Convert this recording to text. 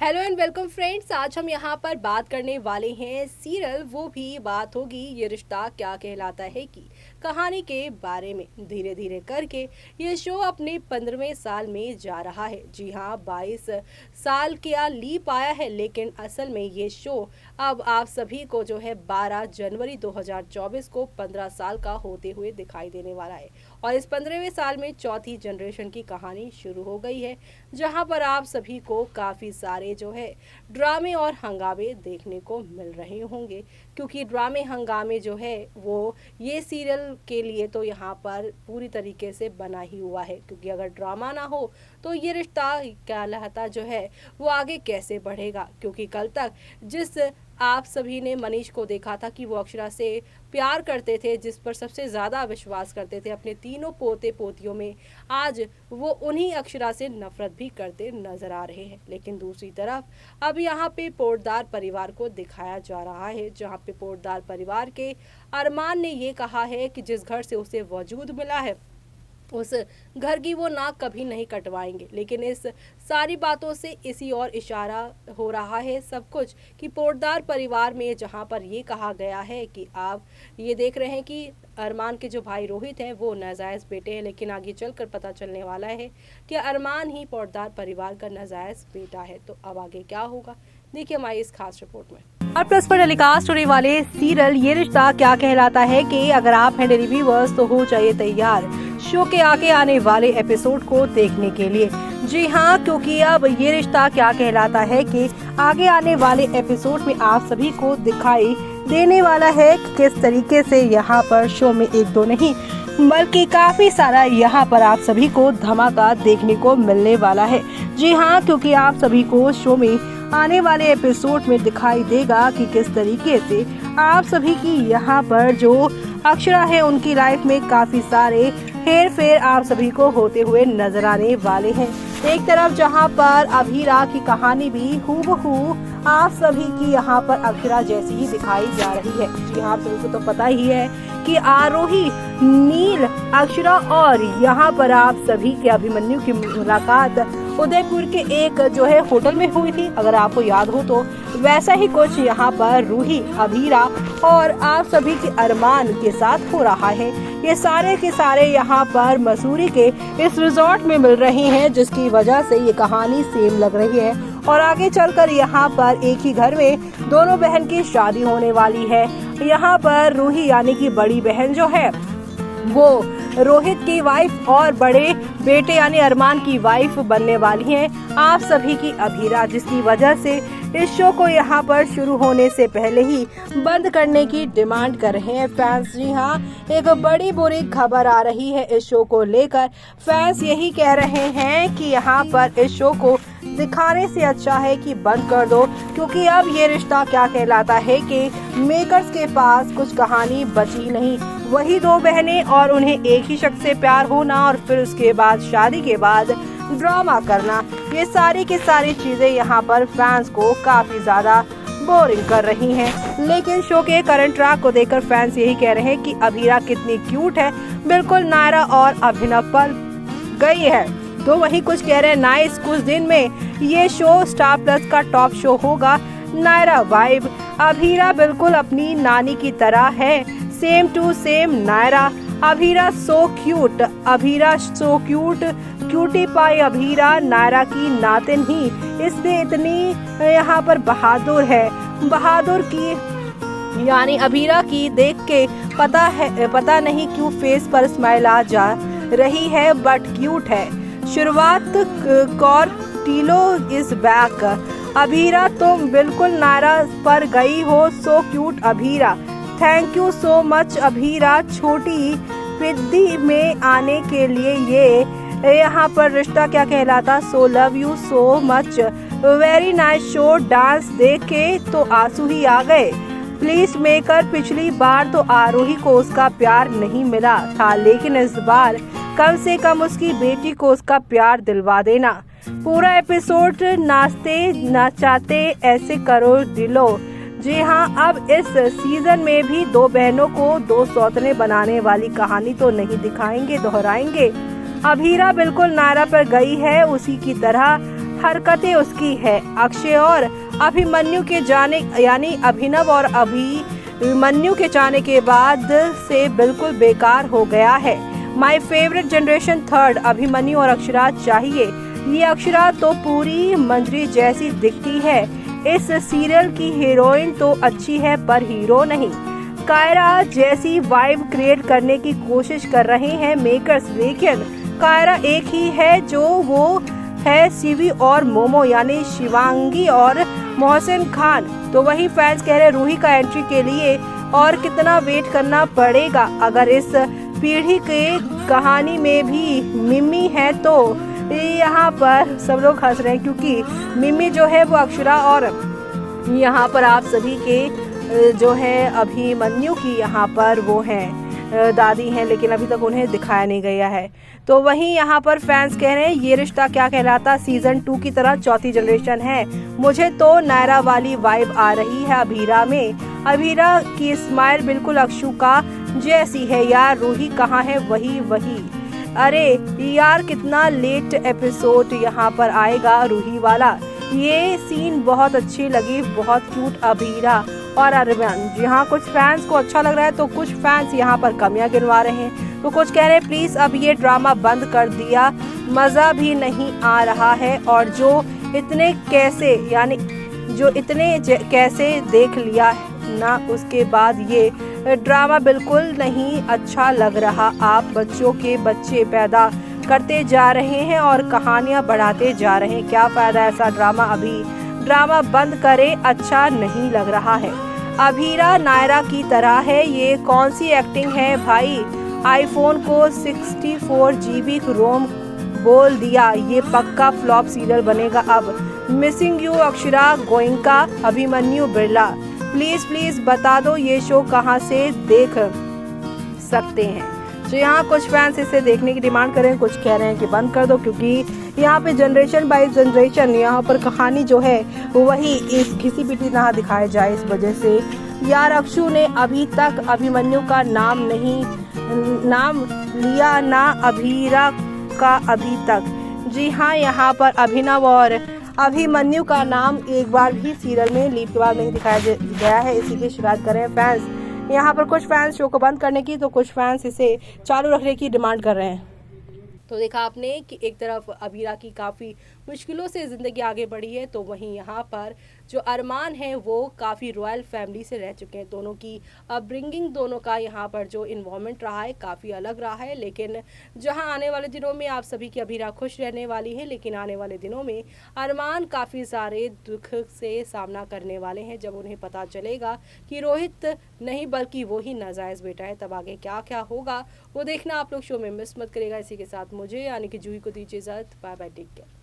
Hello and welcome friends. आज हम यहाँ पर बात करने वाले हैं सीरियल वो भी बात होगी ये रिश्ता क्या कहलाता है की कहानी के बारे में। धीरे धीरे करके ये शो अपने 15वें साल में जा रहा है। जी हाँ, 22 साल क्या लीप आया है, लेकिन असल में ये शो अब आप सभी को जो है 12 जनवरी 2024 को 15 साल का होते हुए दिखाई देने वाला है। और इस 15वें साल में चौथी जनरेशन की कहानी शुरू हो गई है, जहाँ पर आप सभी को काफ़ी सारे जो है ड्रामे और हंगामे देखने को मिल रहे होंगे। क्योंकि ड्रामे हंगामे जो है वो ये सीरियल के लिए तो यहाँ पर पूरी तरीके से बना ही हुआ है। क्योंकि अगर ड्रामा ना हो तो ये रिश्ता कहलाता जो है वो आगे कैसे बढ़ेगा। क्योंकि कल तक जिस आप सभी ने मनीष को देखा था कि वो अक्षरा से प्यार करते थे, जिस पर सबसे ज़्यादा विश्वास करते थे अपने तीनों पोते पोतियों में, आज वो उन्हीं अक्षरा से नफरत भी करते नजर आ रहे हैं। लेकिन दूसरी तरफ अब यहाँ पे पोटदार परिवार को दिखाया जा रहा है, जहाँ पे पोटदार परिवार के अरमान ने ये कहा है कि जिस घर से उसे वजूद मिला है उस घर की वो नाक कभी नहीं कटवाएंगे। लेकिन इस सारी बातों से इसी और इशारा हो रहा है सब कुछ कि पोटदार परिवार में जहां पर ये कहा गया है कि आप ये देख रहे हैं कि अरमान के जो भाई रोहित हैं वो नाजायज़ बेटे हैं, लेकिन आगे चलकर पता चलने वाला है कि अरमान ही पोटदार परिवार का नाजायज़ बेटा है। तो अब आगे क्या होगा, देखिए हमारी इस खास रिपोर्ट में। और प्लस पर टेलीकास्ट होने वाले सीरियल ये रिश्ता क्या कहलाता है कि अगर आप हैं डेली व्यूअर्स तो हो जाइए तैयार शो के आगे आने वाले एपिसोड को देखने के लिए। जी हाँ, क्योंकि अब ये रिश्ता क्या कहलाता है कि आगे आने वाले एपिसोड में आप सभी को दिखाई देने वाला है किस तरीके से यहाँ पर शो में एक दो नहीं बल्कि काफी सारा यहाँ पर आप सभी को धमाका देखने को मिलने वाला है। जी हाँ, क्योंकि आप सभी को शो में आने वाले एपिसोड में दिखाई देगा कि किस तरीके से आप सभी की यहाँ पर जो अक्षरा है उनकी लाइफ में काफी सारे हेर फेर आप सभी को होते हुए नजर आने वाले हैं। एक तरफ जहाँ पर अभीरा की कहानी भी हूबहू आप सभी की यहाँ पर अक्षरा जैसी ही दिखाई जा रही है। जी हाँ, आप सभी को तो पता ही है कि आरोही, नील, अक्षरा और यहाँ पर आप सभी के अभिमन्यु की मुलाकात उदयपुर के एक जो है होटल में हुई थी, अगर आपको याद हो तो। वैसा ही कुछ यहाँ पर रूही, अभीरा और आप सभी के अरमान के साथ हो रहा है। ये सारे के सारे यहाँ पर मसूरी के इस रिजॉर्ट में मिल रहे हैं, जिसकी वजह से ये कहानी सेम लग रही है। और आगे चलकर यहाँ पर एक ही घर में दोनों बहन की शादी होने वाली है। यहाँ पर रूही यानी कि बड़ी बहन जो है वो रोहित की वाइफ और बड़े बेटे यानी अरमान की वाइफ बनने वाली हैं आप सभी की अभीरा, जिसकी वजह से इस शो को यहाँ पर शुरू होने से पहले ही बंद करने की डिमांड कर रहे हैं फैंस। जी हाँ, एक बड़ी बुरी खबर आ रही है इस शो को लेकर। फैंस यही कह रहे हैं कि यहाँ पर इस शो को दिखाने से अच्छा है कि बंद कर दो, क्योंकि अब ये रिश्ता क्या कहलाता है कि मेकर्स के पास कुछ कहानी बची नहीं। वही दो बहनें और उन्हें एक ही शख्स से प्यार होना और फिर उसके बाद शादी के बाद ड्रामा करना, ये सारी की सारी चीजें यहाँ पर फैंस को काफी ज्यादा बोरिंग कर रही हैं। लेकिन शो के करंट ट्रैक को देखकर फैंस यही कह रहे हैं कि अभीरा कितनी क्यूट है, बिल्कुल नायरा और अभिनव पर गई है। तो वही कुछ कह रहे हैं नाइस, कुछ दिन में ये शो स्टार प्लस का टॉप शो होगा। नायरा वाइब, अभीरा बिल्कुल अपनी नानी की तरह है, same to same Naira. Abhira so cute, Abhira so cute, cutie pie Abhira Naira की नातिन ही, इसलिए इतनी यहाँ पर बहादुर है। बहादुर की यानी अभीरा की देख के पता नहीं क्यों फेस पर स्माइल आ जा रही है, बट क्यूट है। शुरुआत कौर टीलो इज बैक, अभीरा तुम बिल्कुल नायरा पर गई हो, सो cute Abhira. Thank you so much Abhira, छोटी पिद्दी में आने के लिए। ये यहाँ पर रिश्ता क्या कहलाता, so love you so much, very nice show, dance देख के तो आंसू ही आ गए। प्लीज मेकर, पिछली बार तो आरोही को उसका प्यार नहीं मिला था, लेकिन इस बार कम से कम उसकी बेटी को उसका प्यार दिलवा देना। पूरा एपिसोड नाचते नचाते ऐसे करो दिलो। जी हाँ, अब इस सीजन में भी दो बहनों को दो सौतने बनाने वाली कहानी तो नहीं दिखाएंगे, दोहराएंगे। अभीरा बिल्कुल नायरा पर गई है उसी की तरह, हरकतें उसकी है। अक्षय और अभिमन्यु के जाने यानी अभिनव और अभिमन्यु के जाने के बाद से बिल्कुल बेकार हो गया है। My favourite generation third Abhimanyu और अक्षरा चाहिए। ये अक्षरा तो पूरी मंजरी जैसी दिखती है। इस सीरियल की हीरोइन तो अच्छी है पर हीरो नहीं। कायरा जैसी वाइब क्रिएट करने की कोशिश कर रहे हैं मेकर्स, लेकिन कायरा एक ही है जो वो है शिवी और मोमो यानी शिवांगी और मोहसिन खान। तो वही फैंस कह रहे रूही का एंट्री के लिए और कितना वेट करना पड़ेगा। अगर इस पीढ़ी के कहानी में भी मिमी है तो यहाँ पर सब लोग हंस रहे हैं, क्योंकि मिमी जो है वो अक्षरा और यहाँ पर आप सभी के जो है अभिमन्यु की यहाँ पर वो हैं दादी हैं, लेकिन अभी तक उन्हें दिखाया नहीं गया है। तो वहीं यहाँ पर फैंस कह रहे हैं ये रिश्ता क्या कहलाता सीजन 2 की तरह चौथी जनरेशन है। मुझे तो नायरा वाली वाइब आ रही है अभीरा में। अभीरा की स्माइल बिल्कुल अक्षु का जैसी है यार। रूही कहाँ है? वही अरे यार कितना लेट एपिसोड यहाँ पर आएगा रूही वाला। ये सीन बहुत अच्छी लगी, बहुत क्यूट अभीरा और अरमान। यहाँ कुछ फैंस को अच्छा लग रहा है तो कुछ फैंस यहाँ पर कमियां गिनवा रहे हैं। तो कुछ कह रहे हैं प्लीज अब ये ड्रामा बंद कर दिया, मजा भी नहीं आ रहा है। और जो इतने कैसे देख लिया ना, उसके बाद ये ड्रामा बिल्कुल नहीं अच्छा लग रहा। आप बच्चों के बच्चे पैदा करते जा रहे हैं और कहानियां बढ़ाते जा रहे हैं। क्या फायदा ऐसा ड्रामा? अभी ड्रामा बंद करे, अच्छा नहीं लग रहा है। अभीरा नायरा की तरह है, ये कौन सी एक्टिंग है भाई? आईफोन को 64 GB रोम बोल दिया, ये पक्का फ्लॉप सीरियल बनेगा अब। Missing you Akshara Goenka, Abhimanyu Birla. Please बता दो ये शो कहाँ से देख सकते हैं। तो यहाँ कुछ फैंस इसे देखने की डिमांड कर रहे हैं, कुछ कह रहे हैं कि बंद कर दो, क्योंकि यहाँ पे जनरेशन बाय जनरेशन यहाँ पर कहानी जो है वही इस घिसी पिटी ना दिखाया जाए। इस वजह से यार अक्षु ने अभी तक अभिमन्यु का नाम लिया ना अभीरा का अभी तक। जी हाँ, यहाँ पर अभिनव और अभिमन्यु का नाम एक बार भी सीरियल में लीड के बाद नहीं दिखाया गया है, इसी की शिकायत कर रहे हैं फैंस। यहाँ पर कुछ फैंस शो को बंद करने की तो कुछ फैंस इसे चालू रखने की डिमांड कर रहे हैं। तो देखा आपने कि एक तरफ अभीरा की काफ़ी मुश्किलों से ज़िंदगी आगे बढ़ी है, तो वहीं यहाँ पर जो अरमान है वो काफ़ी रॉयल फैमिली से रह चुके हैं। दोनों की अपब्रिंगिंग, दोनों का यहाँ पर जो इन्वॉल्वमेंट रहा है काफ़ी अलग रहा है। लेकिन जहाँ आने वाले दिनों में आप सभी की अभीरा खुश रहने वाली है, लेकिन आने वाले दिनों में अरमान काफ़ी सारे दुख से सामना करने वाले हैं जब उन्हें पता चलेगा कि रोहित नहीं बल्कि वो ही नाजायज़ बेटा है। तब आगे क्या क्या होगा वो देखना आप लोग शो में मिस मत करेगा। इसी के साथ मुझे यानी कि जूही को दीजिए इजाज़त। Bye bye, take care.